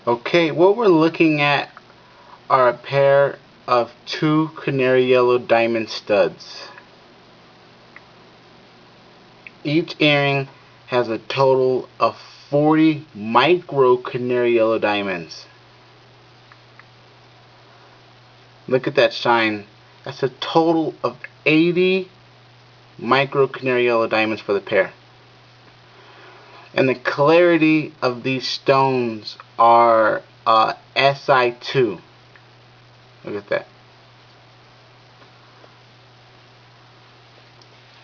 Okay, what we're looking at are a pair of two canary yellow diamond studs. Each earring has a total of 40 micro canary yellow diamonds. Look at that shine. That's a total of 80 micro canary yellow diamonds for the pair. And the clarity of these stones are SI2. Look at that.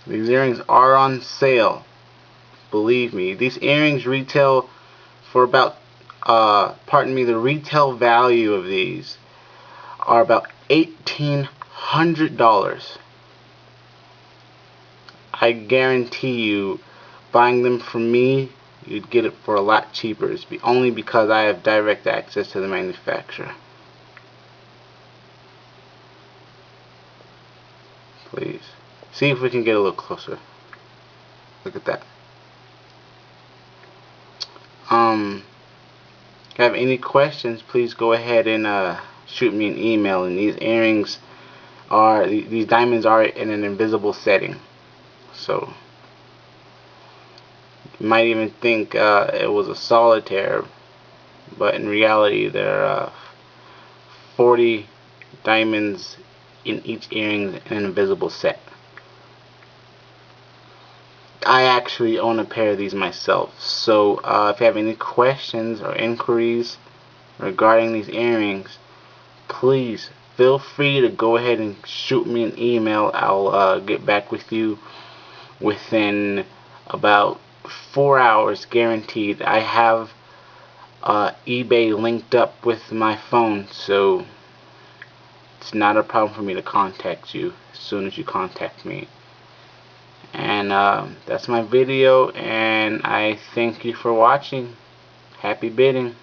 These earrings are on sale. Believe me, these earrings retail for about, the retail value of these are about $1,800. I guarantee you, buying them from me, you'd get it for a lot cheaper. It's only because I have direct access to the manufacturer. Please. See if we can get a little closer. Look at that. If you have any questions, please go ahead and shoot me an email. And these diamonds are in an invisible setting. So, you might even think it was a solitaire, but in reality there are 40 diamonds in each earring in an invisible set. I actually own a pair of these myself, so if you have any questions or inquiries regarding these earrings, please feel free to go ahead and shoot me an email. I'll get back with you within about 4 hours, guaranteed. I have eBay linked up with my phone, so it's not a problem for me to contact you as soon as you contact me. And that's my video, and I thank you for watching. Happy bidding.